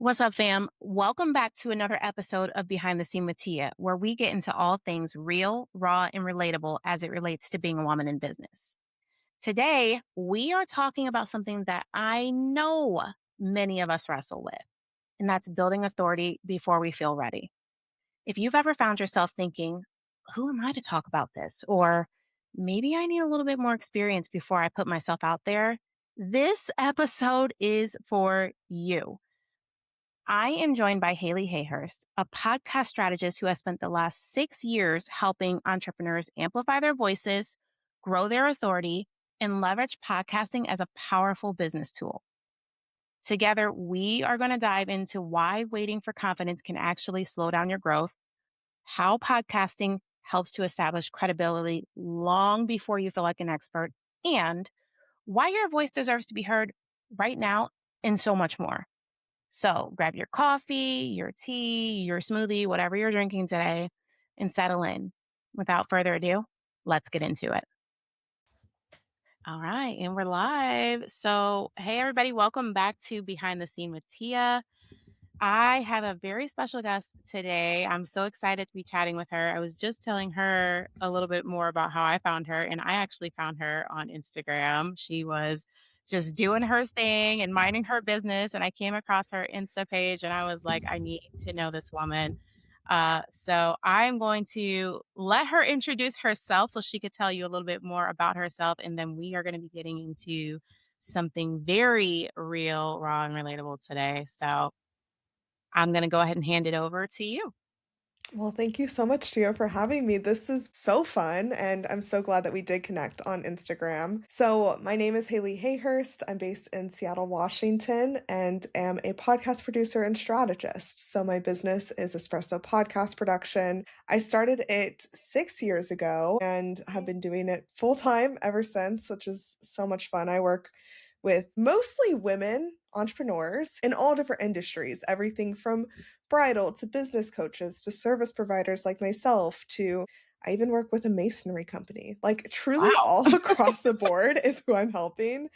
What's up, fam? Welcome back to another episode of Behind the Scene with Teah, where we get into all things real, raw, and relatable as it relates to being a woman in business. Today, we are talking about something that I know many of us wrestle with, and that's building authority before we feel ready. If you've ever found yourself thinking, who am I to talk about this? Or maybe I need a little bit more experience before I put myself out there, this episode is for you. I am joined by Hayleigh Hayhurst, a podcast strategist who has spent the last 6 years helping entrepreneurs amplify their voices, grow their authority, and leverage podcasting as a powerful business tool. Together, we are going to dive into why waiting for confidence can actually slow down your growth, how podcasting helps to establish credibility long before you feel like an expert, and why your voice deserves to be heard right now, and so much more. So grab your coffee, your tea, your smoothie, whatever you're drinking today, and settle in. Without further ado, let's get into it. All right, and we're live. So, hey, everybody, welcome back to Behind the Scene with Teah. I have a very special guest today. I'm so excited to be chatting with her. I was just telling her a little bit more about how I found her, and I actually found her on Instagram. She was just doing her thing and minding her business, and I came across her Insta page, and I was like, I need to know this woman. So I'm going to let her introduce herself so she could tell you a little bit more about herself, and then we are going to be getting into something very real, raw, and relatable today. So I'm going to go ahead and hand it over to you. Well, thank you so much, Teah, for having me. This is so fun, and I'm so glad that we did connect on Instagram. So, my name is Hayleigh Hayhurst. I'm based in Seattle, Washington, and am a podcast producer and strategist. So, my business is Espresso Podcast Production. I started it 6 years ago and have been doing it full time ever since, which is so much fun. I work with mostly women entrepreneurs in all different industries, everything from bridal to business coaches to service providers like myself to I even work with a masonry company. Like truly Wow. all across the board is who I'm helping.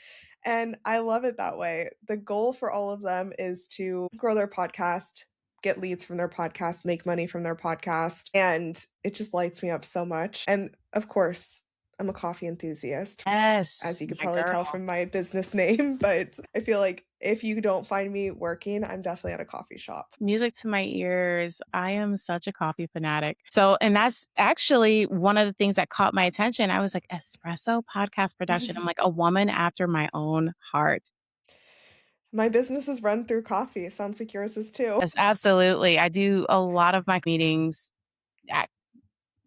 And I love it that way. The goal for all of them is to grow their podcast, get leads from their podcast, make money from their podcast. And it just lights me up so much. And of course, I'm a coffee enthusiast, as Yes, you could my probably girl. tell from my business name, but I feel like if you don't find me working, I'm definitely at a coffee shop. Music to my ears. I am such a coffee fanatic. So, and that's actually one of the things that caught my attention. I was like, Espresso Podcast Production. I'm like, a woman after my own heart. My business is run through coffee. Sounds like yours is too. Yes, absolutely. I do a lot of my meetings at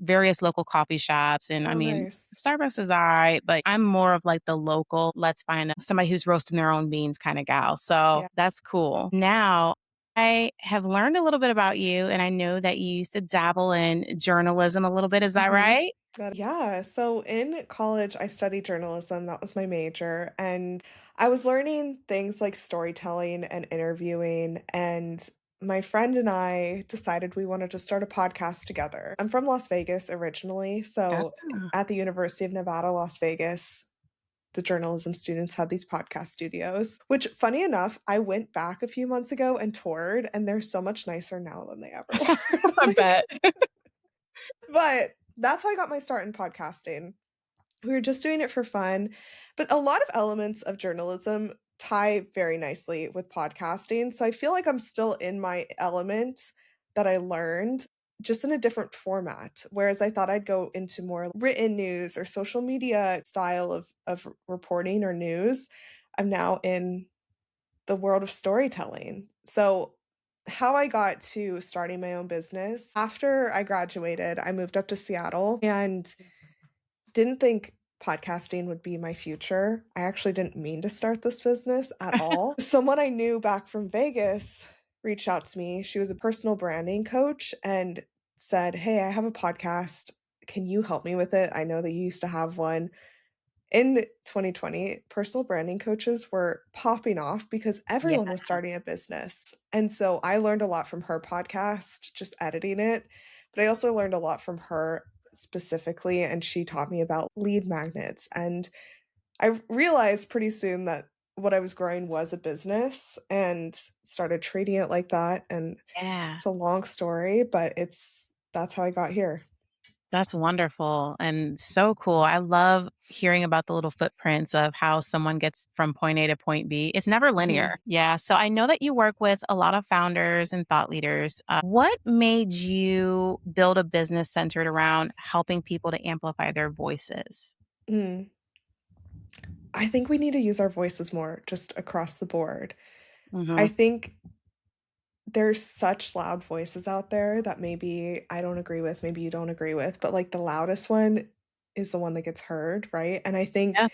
various local coffee shops. And I Oh, mean, nice. Starbucks is all right, but I'm more of like the local, let's find somebody who's roasting their own beans kind of gal. So Yeah. that's cool. Now, I have learned a little bit about you, and I know that you used to dabble in journalism a little bit. Is that Mhm. right? Yeah. So in college, I studied journalism. That was my major. And I was learning things like storytelling and interviewing. And my friend and I decided we wanted to start a podcast together. I'm from Las Vegas originally. That's So at the University of Nevada, Las Vegas, the journalism students had these podcast studios, which funny enough, I went back a few months ago and toured, and they're so much nicer now than they ever were. I bet. But that's how I got my start in podcasting. We were just doing it for fun, but a lot of elements of journalism tie very nicely with podcasting. So I feel like I'm still in my element that I learned just in a different format. Whereas I thought I'd go into more written news or social media style of reporting or news. I'm now in the world of storytelling. So how I got to starting my own business, after I graduated, I moved up to Seattle and didn't think podcasting would be my future. I actually didn't mean to start this business at all. Someone I knew back from Vegas reached out to me. She was a personal branding coach and said, "Hey, I have a podcast. Can you help me with it? I know that you used to have one." In 2020, personal branding coaches were popping off because Yeah. everyone was starting a business. And so I learned a lot from her podcast, just editing it. But I also learned a lot from her specifically, and she taught me about lead magnets. And I realized pretty soon that what I was growing was a business and started treating it like that, and Yeah. it's a long story, but that's how I got here. That's wonderful and so cool. I love hearing about the little footprints of how someone gets from point A to point B. It's never Mhm. linear. Yeah. So I know that you work with a lot of founders and thought leaders. What made you build a business centered around helping people to amplify their voices? Mm. I think we need to use our voices more just across the board. I Hmm. think there's such loud voices out there that maybe I don't agree with, maybe you don't agree with, but, like, the loudest one is the one that gets heard, right? And I think Yeah.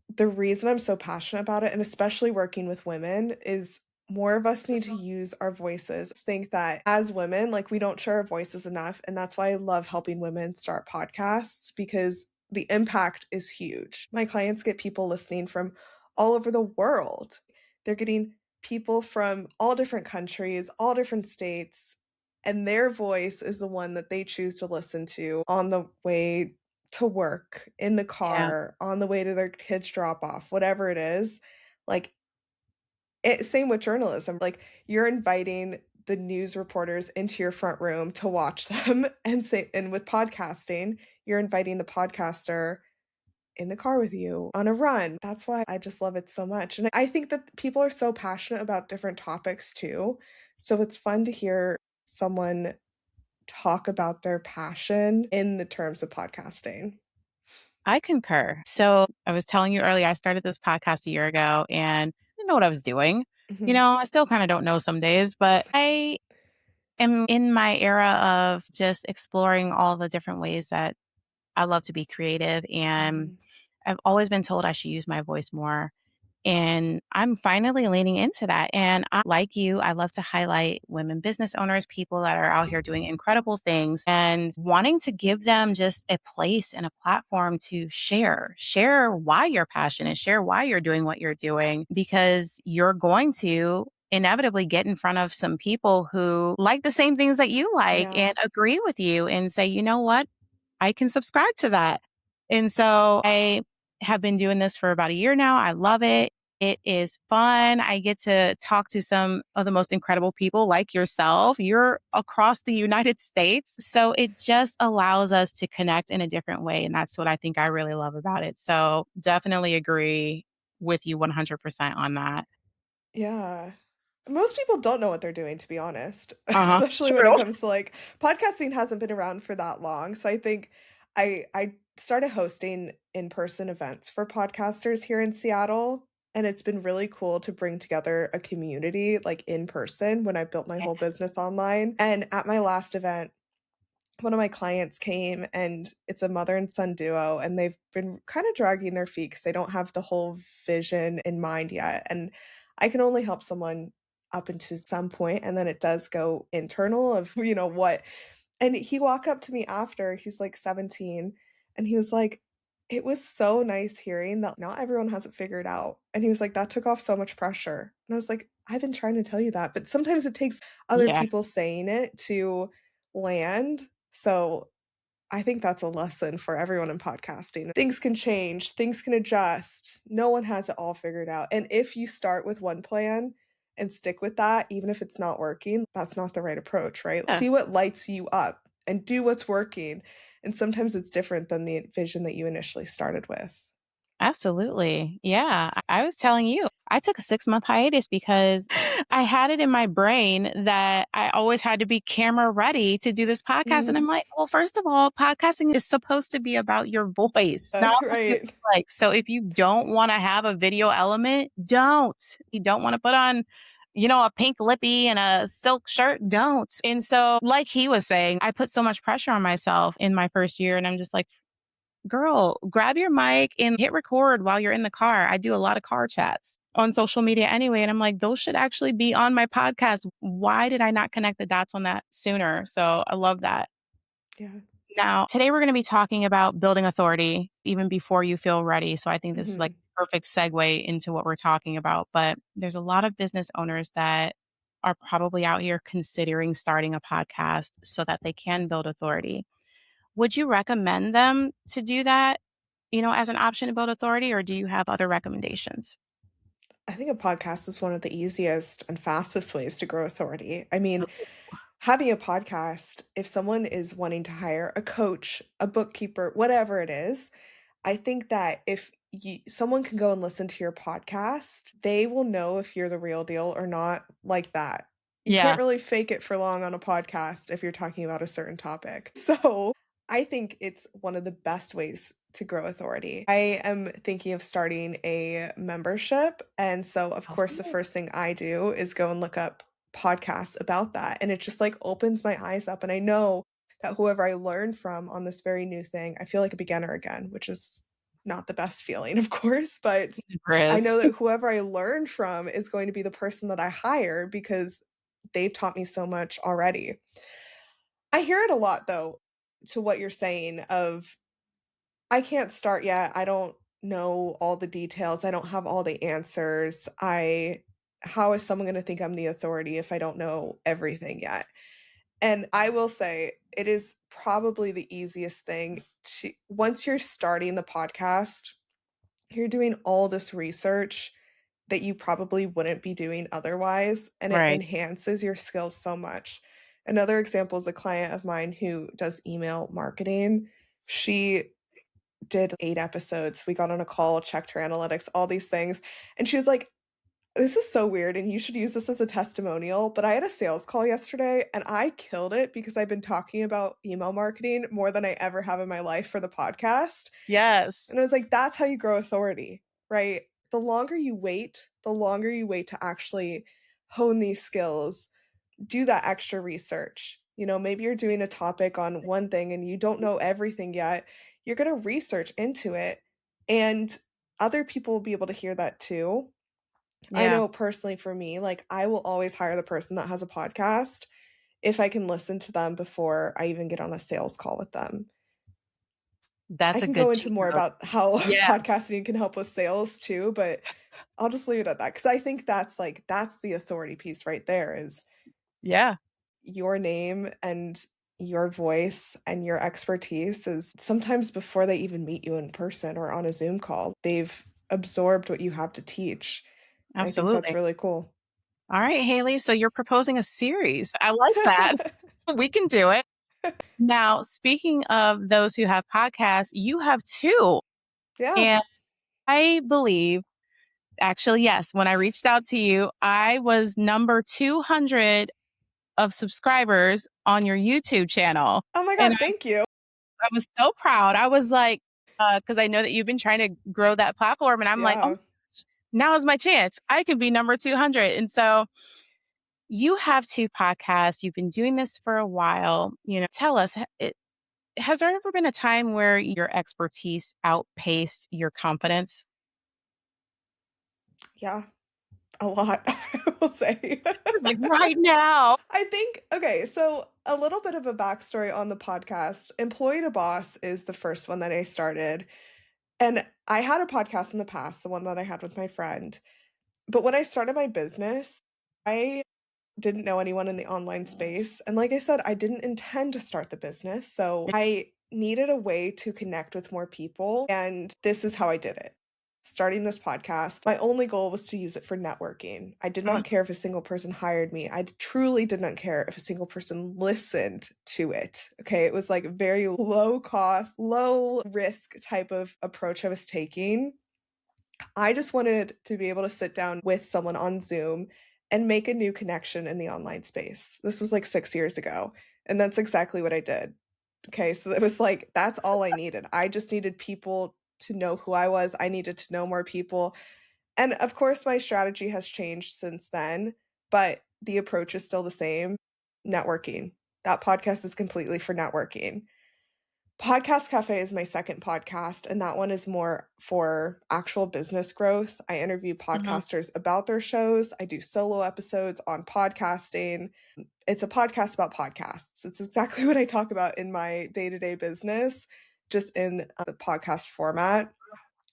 the reason I'm so passionate about it, and especially working with women, is more of us need to use our voices. Think that as women, like, we don't share our voices enough, and that's why I love helping women start podcasts because the impact is huge. My clients get people listening from all over the world. They're getting people from all different countries, all different states, and their voice is the one that they choose to listen to on the way to work, in the Yeah. car, on the way to their kids' drop off, whatever it is. Like, same with journalism. Like, you're inviting the news reporters into your front room to watch them, and with podcasting, you're inviting the podcaster in the car with you on a run. That's why I just love it so much. And I think that people are so passionate about different topics too. So it's fun to hear someone talk about their passion in the terms of podcasting. I concur. So I was telling you earlier, I started this podcast a year ago and I didn't know what I was doing. Mhm. I still kind of don't know some days, but I am in my era of just exploring all the different ways that I love to be creative. And Mhm. I've always been told I should use my voice more. And I'm finally leaning into that. And like you, I love to highlight women business owners, people that are out here doing incredible things and wanting to give them just a place and a platform to share why you're passionate, share why you're doing what you're doing, because you're going to inevitably get in front of some people who like the same things that you like Yeah. and agree with you and say, you know what? I can subscribe to that. And so I have been doing this for about a year now. I love it. It is fun. I get to talk to some of the most incredible people like yourself. You're across the United States. So it just allows us to connect in a different way. And that's what I think I really love about it. So definitely agree with you 100% on that. Yeah. Most people don't know what they're doing, to be honest, Uh huh. especially when it True. comes to, like, podcasting hasn't been around for that long, so I think I started hosting in-person events for podcasters here in Seattle, and it's been really cool to bring together a community, like, in person when I built my Yeah. whole business online, and at my last event, one of my clients came, and it's a mother and son duo, and they've been kind of dragging their feet because they don't have the whole vision in mind yet, and I can only help someone up until some point, and then it does go internal of, what. And he walked up to me after, he's, like, 17, and he was like, "It was so nice hearing that not everyone has it figured out." And he was like, "That took off so much pressure." And I was like, "I've been trying to tell you that," but sometimes it takes other Yeah. people saying it to land. So, I think that's a lesson for everyone in podcasting. Things can change, things can adjust. No one has it all figured out. And if you start with one plan and stick with that, even if it's not working, that's not the right approach, right? Yeah. See what lights you up and do what's working. And sometimes it's different than the vision that you initially started with. Absolutely. Yeah. I was telling you, I took a 6-month hiatus because I had it in my brain that I always had to be camera ready to do this podcast. And Mhm. I'm like, well, first of all, podcasting is supposed to be about your voice, not what you Right. like. So if you don't want to have a video element, don't. You don't want to put on, a pink lippy and a silk shirt, don't. And so, like he was saying, I put so much pressure on myself in my first year. And I'm just like, girl, grab your mic and hit record while you're in the car. I do a lot of car chats on social media anyway. And I'm like, those should actually be on my podcast. Why did I not connect the dots on that sooner? So I love that. Yeah. Now, today we're going to be talking about building authority even before you feel ready. So I think this is like Mhm. a perfect segue into what we're talking about. But there's a lot of business owners that are probably out here considering starting a podcast so that they can build authority. Would you recommend them to do that? as an option to build authority, or do you have other recommendations? I think a podcast is one of the easiest and fastest ways to grow authority. I mean, having a podcast, if someone is wanting to hire a coach, a bookkeeper, whatever it is, I think that if someone can go and listen to your podcast, they will know if you're the real deal or not like that. You can't Yeah. really fake it for long on a podcast if you're talking about a certain topic. So I think it's one of the best ways to grow authority. I am thinking of starting a membership. And so, of course, the Oh. first thing I do is go and look up podcasts about that. And it just like opens my eyes up. And I know that whoever I learn from on this very new thing, I feel like a beginner again, which is not the best feeling, of course, but I Chris. know that whoever I learn from is going to be the person that I hire because they've taught me so much already. I hear it a lot though, to what you're saying of I can't start yet. I don't know all the details. I don't have all the answers. I How is someone going to think I'm the authority if I don't know everything yet? And I will say it is probably the easiest thing to once you're starting the podcast, you're doing all this research that you probably wouldn't be doing otherwise, and it Right. enhances your skills so much. Another example is a client of mine who does email marketing. She did 8 episodes. We got on a call, checked her analytics, all these things, and she was like, "This is so weird, and you should use this as a testimonial, but I had a sales call yesterday, and I killed it because I've been talking about email marketing more than I ever have in my life for the podcast." Yes. And I was like, "That's how you grow authority, right? The longer you wait to actually hone these skills, do that extra research. You know, maybe you're doing a topic on one thing and you don't know everything yet. You're going to research into it, and other people will be able to hear that too. I Yeah. know personally for me, like I will always hire the person that has a podcast if I can listen to them before I even get on a sales call with them. I That's a can good go into cheat more code. about how Yeah. podcasting can help with sales too, but I'll just leave it at that because I think that's the authority piece right there is Yeah. your name and your voice and your expertise is sometimes before they even meet you in person or on a Zoom call, they've absorbed what you have to teach. I think that's Absolutely. really cool. All right, Haley. So you're proposing a series. I like that. We can do it. Now, speaking of those who have podcasts, you have two. Yeah. And I believe, actually, yes, when I reached out to you, I was number 200 of subscribers on your YouTube channel. Oh my And god, thank you. I was so proud. I was like, because I know that you've been trying to grow that platform. And I'm like, oh, Yeah. now is my chance. I could be number 200. And so you have two podcasts. You've been doing this for a while. Tell us, has there ever been a time where your expertise outpaced your confidence? Yeah, a lot, I will say. It's like right now. I think okay, so a little bit of a backstory on the podcast. Employee to Boss is the first one that I started, and I had a podcast in the past, the one that I had with my friend. But when I started my business, I didn't know anyone in the online space, and like I said, I didn't intend to start the business, so I needed a way to connect with more people, and this is how I did it. Starting this podcast, my only goal was to use it for networking. I did Mhm. not care if a single person hired me. Truly did not care if a single person listened to it. Okay, it was like a very low cost, low risk type of approach I was taking. I just wanted to be able to sit down with someone on Zoom and make a new connection in the online space. This was like 6 years ago, and that's exactly what I did. Okay, so it was like that's all I needed. I just needed people to know who I was. I needed to know more people. And of course, my strategy has changed since then, but the approach is still the same. Networking. That podcast is completely for networking. Podcast Cafe is my second podcast, and that one is more for actual business growth. I interview Mhm. podcasters about their shows. I do solo episodes on podcasting. It's a podcast about podcasts. It's exactly what I talk about in my day-to-day business, just in the podcast format.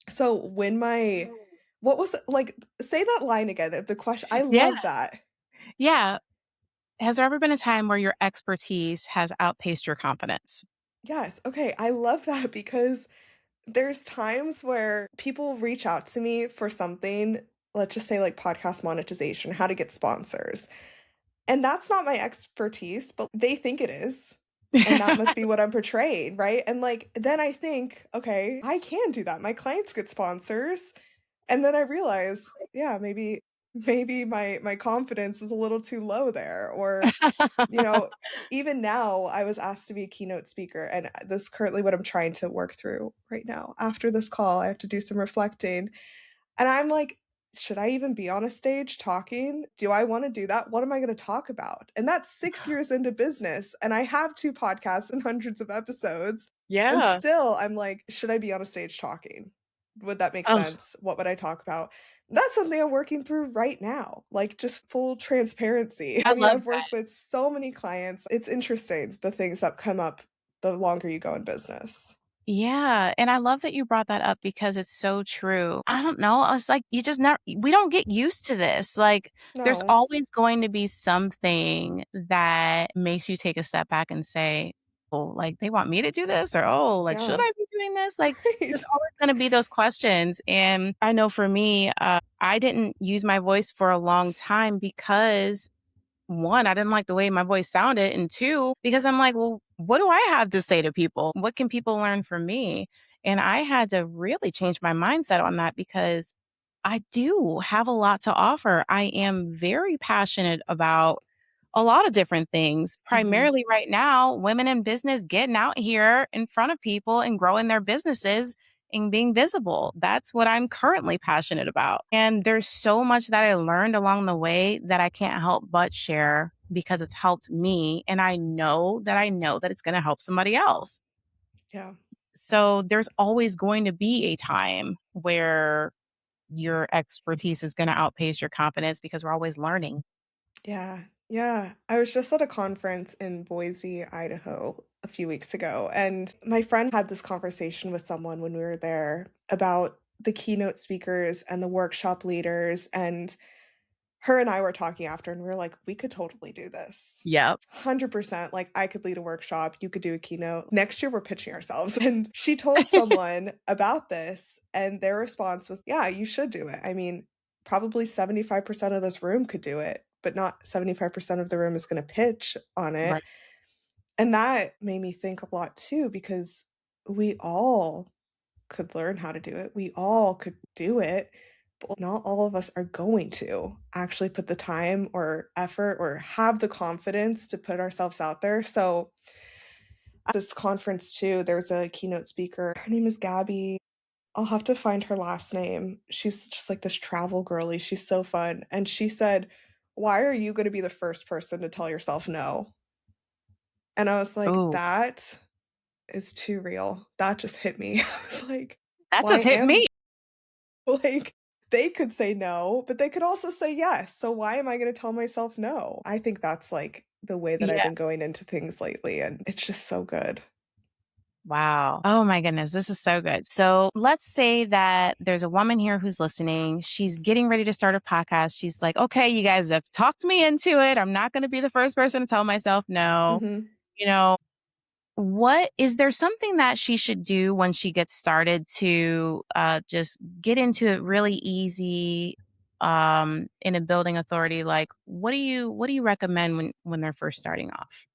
So when my what was like say that line again, the question I Yeah. love that. Yeah. Has there ever been a time where your expertise has outpaced your confidence? Yes, okay, I love that because There's times where people reach out to me for something, let's just say like podcast monetization, how to get sponsors. And that's not my expertise, but they think it is. And that must be what I'm portraying, right? And like then I think, okay, I can do that. My clients get sponsors. And then I realize, yeah, maybe my confidence was a little too low there. Or, you know, even now I was asked to be a keynote speaker, and this is currently what I'm trying to work through right now. After this call, I have to do some reflecting. And I'm like, should I even be on a stage talking? Do I want to do that? What am I going to talk about? And that's 6 years into business, and I have 2 podcasts and hundreds of episodes, and Yeah. still I'm like, should I be on a stage talking? Would that make Oh, sense? What would I talk about? That's something I'm working through right now, like, just full transparency. I I mean, love I've worked with so many clients. It's interesting the things that come up the longer you go in business. yeah, and I love that you brought that up because it's so true. I don't know, I was like, you just never we don't get used to this, like, there's No. always going to be something that makes you take a step back and say, "Oh, like, they want me to do this?" Or, "Oh, like, should Yeah. I be doing this?" Like, there's Right. always gonna be those questions, and I know for me, I didn't use my voice for a long time because 1, I didn't like the way my voice sounded, and 2, because I'm like, "Well, what do I have to say to people? What can people learn from me?" And I had to really change my mindset on that because I do have a lot to offer. I am very passionate about a lot of different things. Mhm. Primarily right now, women in business getting out here in front of people and growing their businesses and being visible. That's what I'm currently passionate about. And there's so much that I learned along the way that I can't help but share because it's helped me. And I know that it's going to help somebody else. Yeah. So there's always going to be a time where your expertise is going to outpace your confidence because we're always learning. Yeah, yeah. I was just at a conference in Boise, Idaho a few weeks ago, and my friend had this conversation with someone when we were there about the keynote speakers and the workshop leaders. And her and I were talking after, and we were like, we could totally do this. Yep. 100%. Like, I could lead a workshop, you could do a keynote. Next year, we're pitching ourselves. And she told someone about this, and their response was, yeah, you should do it. I mean, probably 75% of this room could do it, but not 75% of the room is going to pitch on it. Right. And that made me think a lot too, because we all could learn how to do it. We all could do it, but not all of us are going to actually put the time or effort or have the confidence to put ourselves out there. So at this conference too, there's a keynote speaker. Her name is Gabby. I'll have to find her last name. She's just like this travel girly. She's so fun. And she said, "Why are you going to be the first person to tell yourself no?" And I was like, Oh, that is too real. That just hit me. I was like, that why just hit am me. like, they could say no, but they could also say yes. So why am I gonna tell myself no? I think that's, like, the way that I've Yeah. been going into things lately, and it's just so good. Wow. Oh my goodness. This is so good. So let's say that there's a woman here who's listening. She's getting ready to start a podcast. She's like, okay, you guys have talked me into it. I'm not going to be the first person to tell myself no. Mhm. You know, what is there something that she should do when she gets started to just get into it really easy in a building authority? Like what do you recommend when they're first starting off?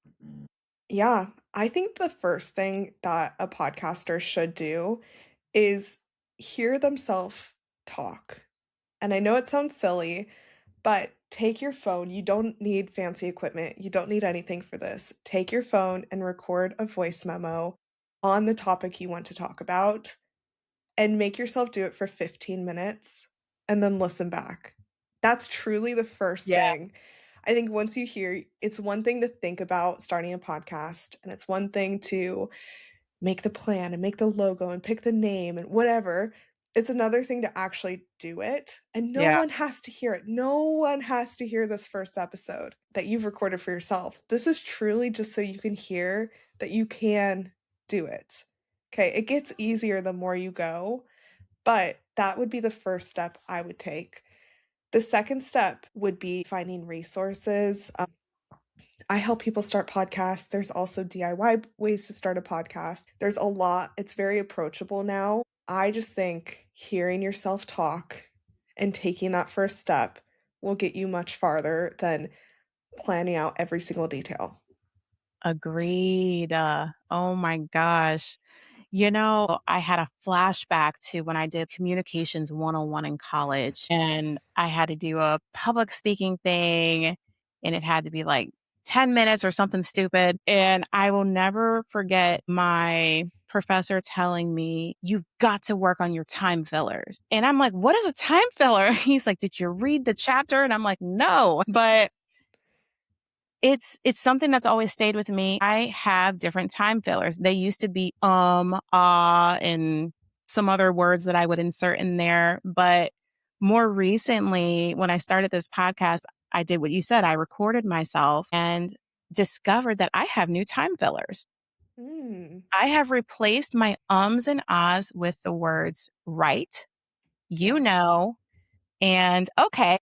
Yeah, I think the first thing that a podcaster should do is hear themselves talk. And I know it sounds silly, but take your phone. You don't need fancy equipment. You don't need anything for this. Take your phone and record a voice memo on the topic you want to talk about, and make yourself do it for 15 minutes and then listen back. That's truly the first Yeah. thing. I think once you hear, it's one thing to think about starting a podcast, and it's one thing to make the plan and make the logo and pick the name and whatever. It's another thing to actually do it. And no Yeah. one has to hear it. No one has to hear this first episode that you've recorded for yourself. This is truly just so you can hear that you can do it. Okay. It gets easier the more you go, but that would be the first step I would take. The second step would be finding resources. I help people start podcasts. There's also DIY ways to start a podcast. There's a lot. It's very approachable now. I just think hearing yourself talk and taking that first step will get you much farther than planning out every single detail. Agreed. Oh my gosh. I had a flashback to when I did communications 101 in college, and I had to do a public speaking thing, and it had to be like 10 minutes or something stupid. And I will never forget my professor telling me, "You've got to work on your time fillers." And I'm like, "What is a time filler?" He's like, "Did you read the chapter?" And I'm like, "No." But it's something that's always stayed with me. I have different time fillers. They used to be and some other words that I would insert in there, but more recently when I started this podcast, I did what you said. I recorded myself and discovered that I have new time fillers. Mm, I have replaced my ums and ahs with the words right, you yeah, know, and okay,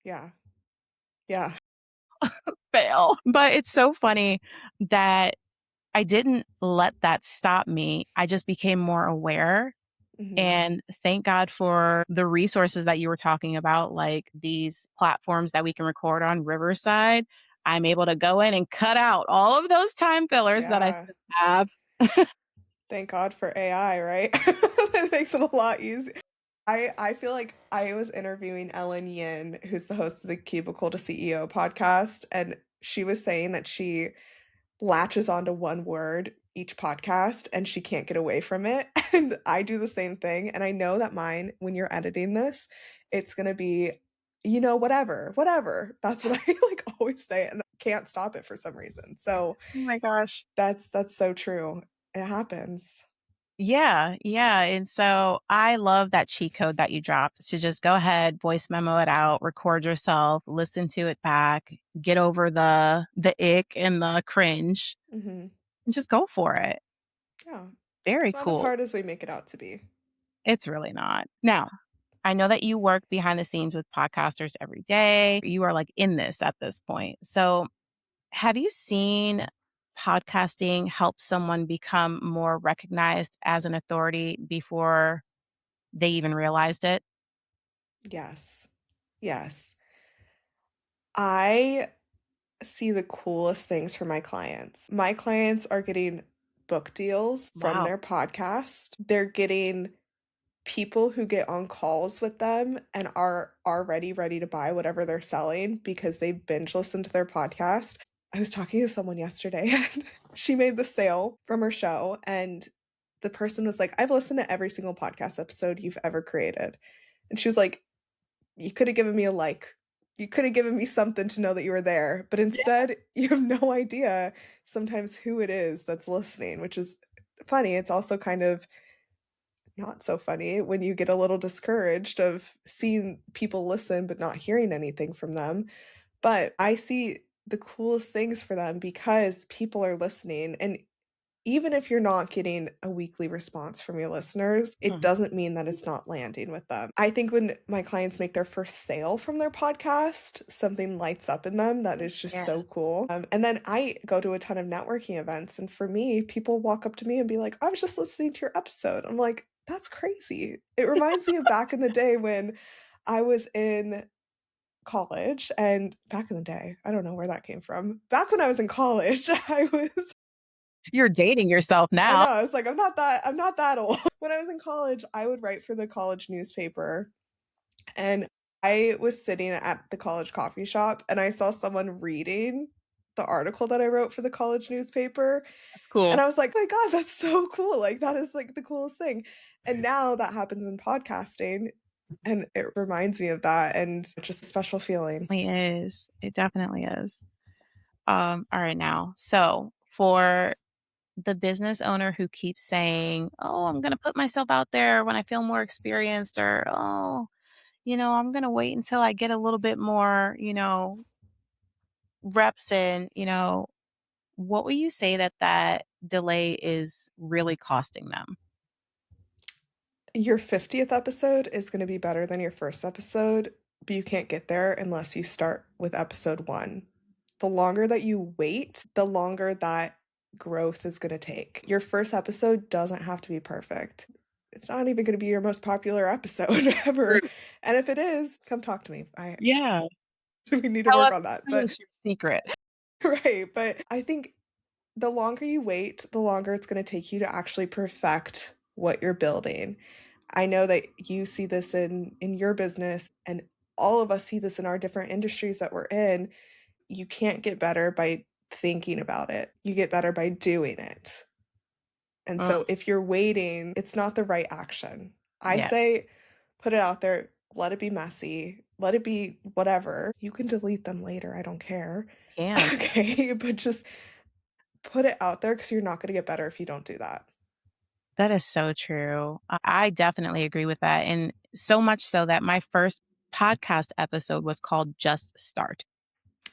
yeah, yeah. fail. But it's so funny that I didn't let that stop me. I just became more aware. Mhm. And thank God for the resources that you were talking about, like these platforms that we can record on Riverside. I'm able to go in and cut out all of those time fillers that I Yeah. should have. Thank God for AI, right? It makes it a lot easier. I feel like I was interviewing Ellen Yin, who's the host of the Cubicle to CEO podcast, and she was saying that she latches onto one word each podcast and she can't get away from it. And I do the same thing. And I know that mine, when you're editing this, it's going to be, whatever, whatever. That's what I like always say and I can't stop it for some reason. So Oh my gosh. that's so true. It happens. Yeah, yeah. And so I love that cheat code that you dropped to just go ahead, voice memo it out, record yourself, listen to it back, get over the ick and the cringe, Hmm. and just go for it. Yeah. Very It's not as cool. hard as we make it out to be. It's really not. Now, I know that you work behind the scenes with podcasters every day. You are like in this at this point. So, have you seen podcasting help someone become more recognized as an authority before they even realized it? Yes. Yes. I see the coolest things for my clients. My clients are getting book deals from Wow. their podcast. They're getting people who get on calls with them and are already ready to buy whatever they're selling because they binge listened to their podcast. I was talking to someone yesterday and she made the sale from her show and the person was like, "I've listened to every single podcast episode you've ever created." And she was like, "You could have given me a like. You could have given me something to know that you were there, but instead, you have no idea sometimes who it is that's listening," which is funny. It's also kind of not so funny when you get a little discouraged of seeing people listen but not hearing anything from them. But I see the coolest things for them because people are listening. And even if you're not getting a weekly response from your listeners, it Mhm. doesn't mean that it's not landing with them. I think when my clients make their first sale from their podcast, something lights up in them that is just Yeah. so cool. And then I go to a ton of networking events, and for me, people walk up to me and be like, "I was just listening to your episode." I'm like, "That's crazy." It reminds me of back in the day when I was in college and back in the day, I don't know where that came from. Back when I was in college, I was You're dating yourself I now. know, it's like, I'm not that old. When I was in college, I would write for the college newspaper, and I was sitting at the college coffee shop, and I saw someone reading the article that I wrote for the college newspaper, That's and cool. I was like, "Oh my god, that's so cool, like, that is, like, the coolest thing." And now that happens in podcasting, and it reminds me of that, and it's just a special feeling. It is. It definitely is. All right now. So for the business owner who keeps saying, "Oh, I'm gonna put myself out there when I feel more experienced," or "Oh, I'm gonna wait until I get a little bit more, reps in," what would you say that delay is really costing them? Your 50th episode is gonna be better than your first episode, but you can't get there unless you start with episode 1. The longer that you wait, the longer that growth is going to take. Your first episode doesn't have to be perfect. It's not even going to be your most popular episode ever. And if it is, come talk to me. Yeah. We need to Tell work us on that. tell But us your secret. right. But I think the longer you wait, the longer it's going to take you to actually perfect what you're building. I know that you see this in your business, and all of us see this in our different industries that we're in. You can't get better by thinking about it. You get better by doing it. And so if you're waiting, it's not the right action. I Yeah. say put it out there, let it be messy, let it be whatever. You can delete them later, I don't care. Can. Okay, but just put it out there because you're not going to get better if you don't do that. That is so true. I definitely agree with that. And so much so that my first podcast episode was called Just Start.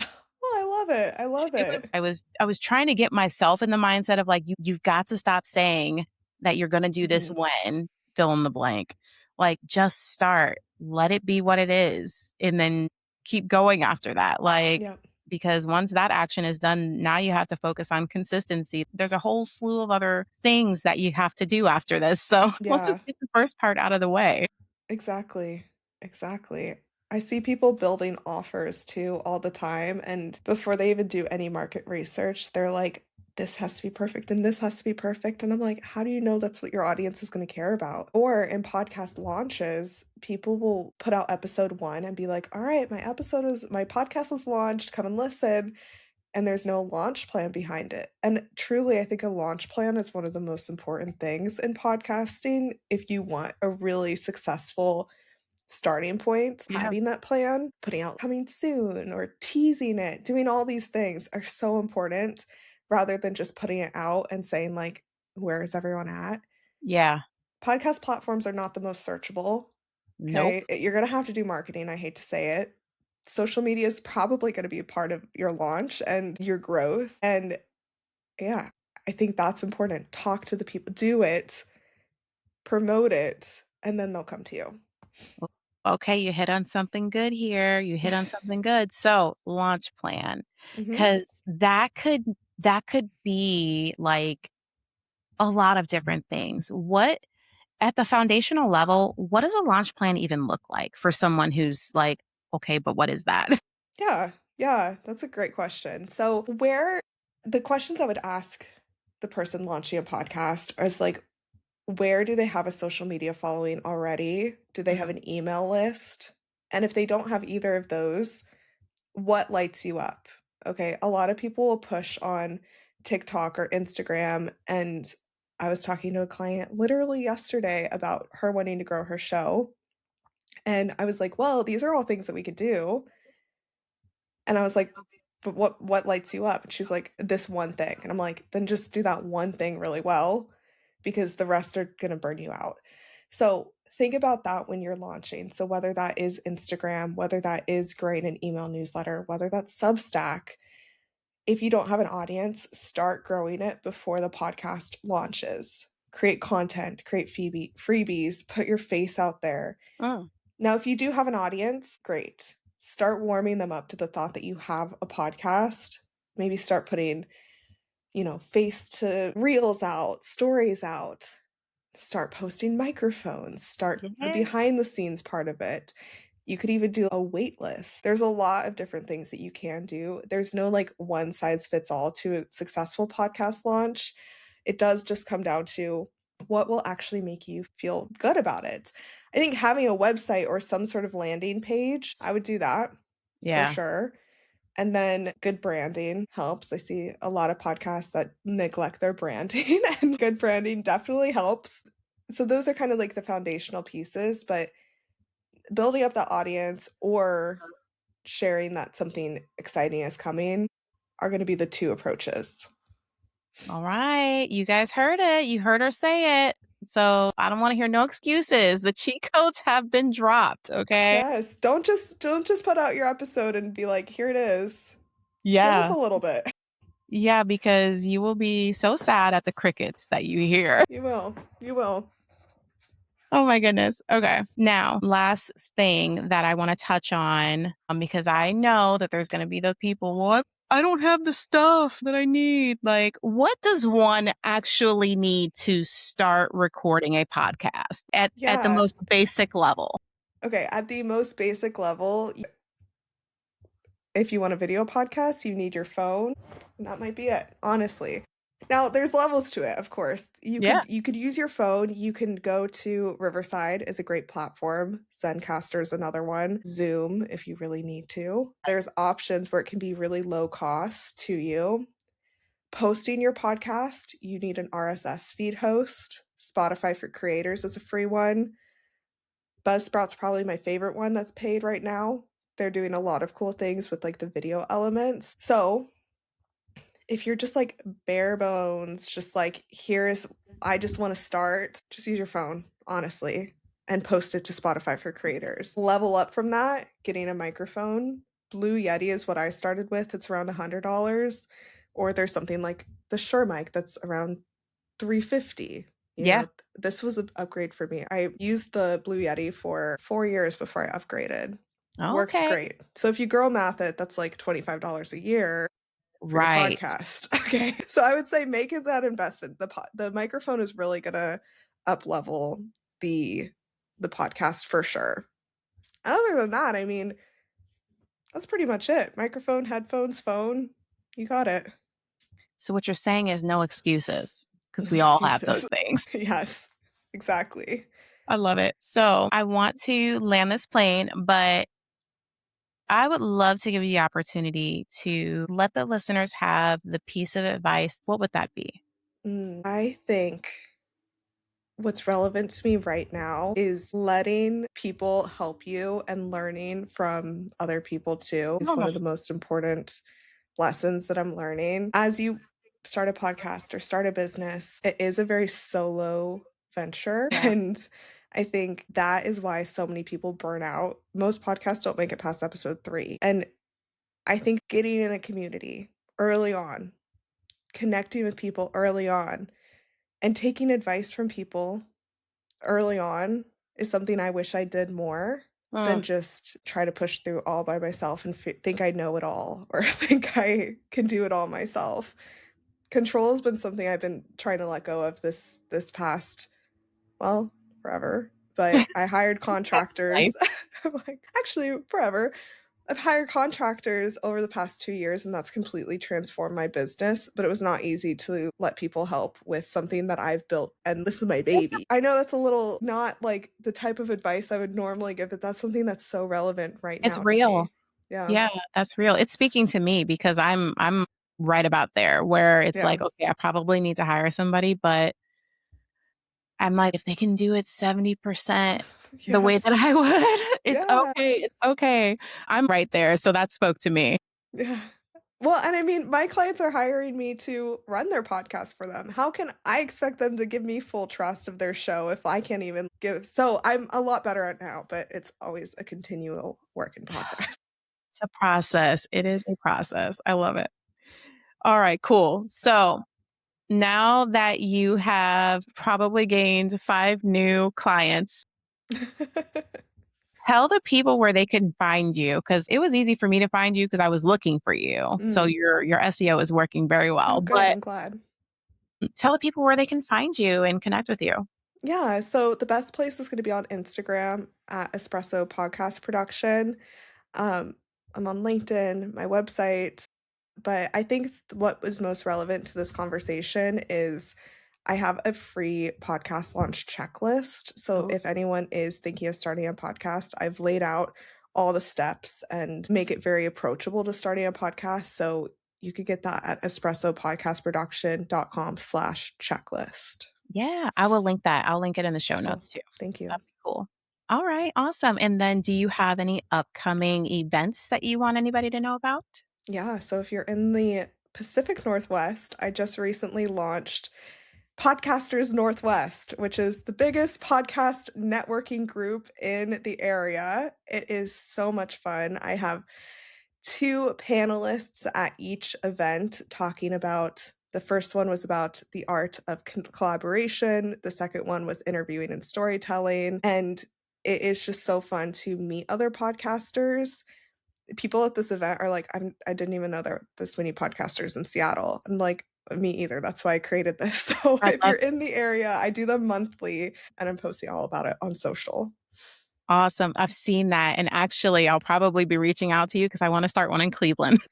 Oh, I love it. I love It was it. I was trying to get myself in the mindset of like you've got to stop saying that you're going to do this Mhm. when fill in the blank. Like just start. Let it be what it is and then keep going after that. Like Yep. because once that action is done, now you have to focus on consistency. There's a whole slew of other things that you have to do after this. So let's just Yeah. get the first part out of the way. Exactly. Exactly. I see people building offers too all the time. And before they even do any market research, they're like, this has to be perfect and this has to be perfect. And I'm like, how do you know that's what your audience is going to care about? Or in podcast launches, people will put out episode 1 and be like, all right, my podcast is launched. Come and listen. And there's no launch plan behind it. And truly, I think a launch plan is one of the most important things in podcasting. If you want a really successful starting point, Yeah. having that plan, putting out coming soon or teasing it, doing all these things are so important rather than just putting it out and saying, like, where is everyone at? Yeah. Podcast platforms are not the most searchable. Nope. Okay. You're going to have to do marketing. I hate to say it. Social media is probably going to be a part of your launch and your growth. And yeah, I think that's important. Talk to the people, do it, promote it, and then they'll come to you. Okay, you hit on something good here. You hit on something good. So, launch plan, Mhm. because that could be like a lot of different things. What at the foundational level, what does a launch plan even look like for someone who's like, okay, but what is that? Yeah, yeah, that's a great question. So, where the questions I would ask the person launching a podcast is like, where do they have a social media following already? Do they have Mhm. an email list? And if they don't have either of those, what lights you up? Okay, a lot of people will push on TikTok or Instagram. And I was talking to a client literally yesterday about her wanting to grow her show. And I was like, well, these are all things that we could do. And I was like, but what lights you up? And she's like, this one thing. And I'm like, then just do that one thing really well because the rest are going to burn you out. So think about that when you're launching. So whether that is Instagram, whether that is growing an email newsletter, whether that's Substack, if you don't have an audience, start growing it before the podcast launches. Create content, create freebies, put your face out there. Mm, Now, if you do have an audience, great. Start warming them up to the thought that you have a podcast. Maybe start putting, face to reels out, stories out. Start posting microphones, start the yeah. behind the scenes part of it. You could even do a wait list. There's a lot of different things that you can do. There's no like one size fits all to a successful podcast launch. It does just come down to what will actually make you feel good about it. I think having a website or some sort of landing page, I would do that for Yeah. sure. And then good branding helps. I see a lot of podcasts that neglect their branding, and good branding definitely helps. So those are kind of like the foundational pieces, but building up the audience or sharing that something exciting is coming are going to be the two approaches. All right. You guys heard it. You heard her say it. So I don't want to hear no excuses. The cheat codes have been dropped. Okay. Yes, don't just put out your episode and be like, here it is. Give us Yeah. a little bit. Yeah, because you will be so sad at the crickets that you hear. You will. You will. Oh my goodness. Okay. Now, last thing that I want to touch on, because I know that there's going to be the people, what? I don't have the stuff that I need. Like, what does one actually need to start recording a podcast at the Yeah. most basic level? Okay, at the most basic level, if you want a video podcast, you need your phone, and that might be it, honestly. Now, there's levels to it, of course. You Yeah. could use your phone. You can go to Riverside is a great platform. Zencaster is another one. Zoom, if you really need to. There's options where it can be really low cost to you. Posting your podcast, you need an RSS feed host. Spotify for Creators is a free one. Buzzsprout's probably my favorite one that's paid right now. They're doing a lot of cool things with like the video elements. So if you're just like bare bones, just like I just want to start, just use your phone, honestly, and post it to Spotify for Creators. Level up from that, getting a microphone. Blue Yeti is what I started with. It's around $100. Or there's something like the Shure mic that's around $350. Yeah. This was an upgrade for me. I used the Blue Yeti for 4 years before I upgraded. Worked Okay. great. So if you girl math it, that's like $25 a year for your Right. podcast. Okay. So I would say make it that investment. The microphone is really gonna up level the podcast for sure. Other than that, I mean, that's pretty much it. Microphone, headphones, phone. You got it. So what you're saying is no excuses because No we all have those excuses. things. Yes, exactly. I love it. So I want to land this plane, but I would love to give you the opportunity to let the listeners have the piece of advice. What would that be? I think what's relevant to me right now is letting people help you and learning from other people too is one Oh, of the most important lessons that I'm learning. As you start a podcast or start a business, it is a very solo venture. yeah. And I think that is why so many people burn out. Most podcasts don't make it past episode 3. And I think getting in a community early on, connecting with people early on, and taking advice from people early on is something I wish I did more than Mm. just try to push through all by myself and think I know it all or think I can do it all myself. Control has been something I've been trying to let go of this past, well, forever. But I hired That's contractors. nice. I'm like, actually, forever. I've hired contractors over the past 2 years, and that's completely transformed my business, but it was not easy to let people help with something that I've built, and this is my baby. I know that's a little not like the type of advice I would normally give, but that's something that's so relevant right It's now to real. me. Yeah. Yeah, that's real. It's speaking to me because I'm right about there where it's Yeah. like, okay, I probably need to hire somebody, but I'm like, if they can do it 70% the way that Yes. I would, it's Yeah. okay. It's okay. I'm right there. So that spoke to me. Yeah. Well, and I mean, my clients are hiring me to run their podcast for them. How can I expect them to give me full trust of their show if I can't even give? So I'm a lot better at now, but it's always a continual work in progress. It's a process. It is a process. I love it. All right, cool. So now that you have probably gained 5 new clients, tell the people where they can find you because it was easy for me to find you because I was looking for you. So Mm. your SEO is working very Oh, well. good. But I'm glad. tell the people where they can find you and connect with you. Yeah. So the best place is going to be on Instagram at Espresso Podcast Production. Um, I'm on LinkedIn, my website. But I think what was most relevant to this conversation is I have a free podcast launch checklist. So Oh, if anyone is thinking of starting a podcast, I've laid out all the steps and make it very approachable to starting a podcast. So you could get that at espressopodcastproduction.com/checklist. yeah. I will link that. I'll link it in the show Cool. notes too. Thank you. That'd be cool. All right. Awesome. And then do you have any upcoming events that you want anybody to know about? Yeah. So if you're in the Pacific Northwest, I just recently launched Podcasters Northwest, which is the biggest podcast networking group in the area. It is so much fun. I have 2 panelists at each event talking about the first one was about the art of collaboration, the second one was interviewing and storytelling, and it is just so fun to meet other podcasters people at this event are like, I didn't even know there were this many podcasters in Seattle. I'm like, me either. That's why I created this. So I if love you're in the area, I do them monthly and I'm posting all about it on social. Awesome. I've seen that. And actually, I'll probably be reaching out to you because I want to start one in Cleveland.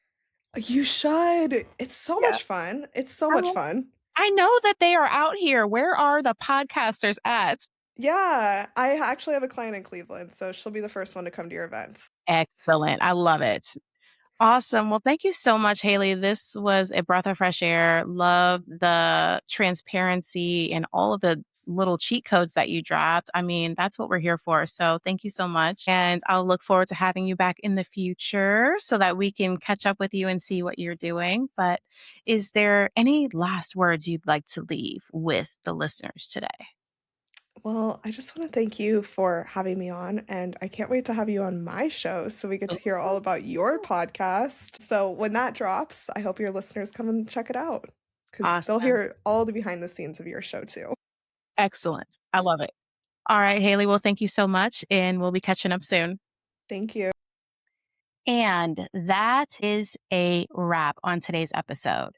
You should. It's so Yeah. much fun. It's so I much will- fun. I know that they are out here. Where are the podcasters at? Yeah, I actually have a client in Cleveland, so she'll be the first one to come to your events. Excellent. I love it. Awesome. Well, thank you so much, Hayleigh. This was a breath of fresh air. Love the transparency and all of the little cheat codes that you dropped. I mean, that's what we're here for. So thank you so much. And I'll look forward to having you back in the future so that we can catch up with you and see what you're doing. But is there any last words you'd like to leave with the listeners today? Well, I just want to thank you for having me on, and I can't wait to have you on my show so we get to hear all about your podcast. So when that drops, I hope your listeners come and check it out because they'll Awesome. hear all the behind the scenes of your show too. Excellent. I love it. All right, Hayleigh. Well, thank you so much. And we'll be catching up soon. Thank you. And that is a wrap on today's episode.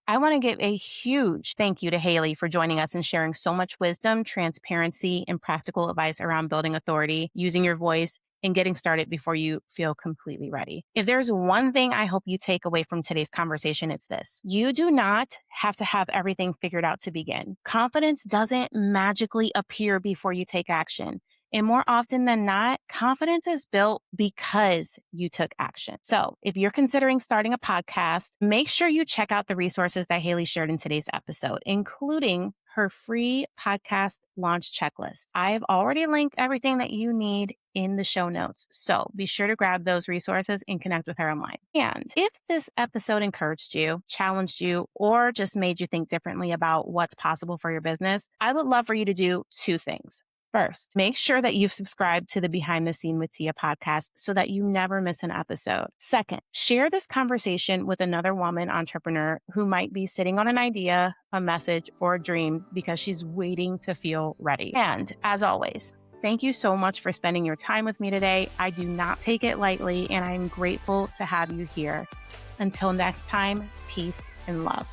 I want to give a huge thank you to Hayleigh for joining us and sharing so much wisdom, transparency, and practical advice around building authority, using your voice, and getting started before you feel completely ready. If there's one thing I hope you take away from today's conversation, it's this. You do not have to have everything figured out to begin. Confidence doesn't magically appear before you take action. And more often than not, confidence is built because you took action. So if you're considering starting a podcast, make sure you check out the resources that Hayleigh shared in today's episode, including her free podcast launch checklist. I've already linked everything that you need in the show notes. So be sure to grab those resources and connect with her online. And if this episode encouraged you, challenged you, or just made you think differently about what's possible for your business, I would love for you to do two things. First, make sure that you've subscribed to the Behind the Scene with Teah podcast so that you never miss an episode. Second, share this conversation with another woman entrepreneur who might be sitting on an idea, a message, or a dream because she's waiting to feel ready. And as always, thank you so much for spending your time with me today. I do not take it lightly, and I'm grateful to have you here. Until next time, peace and love.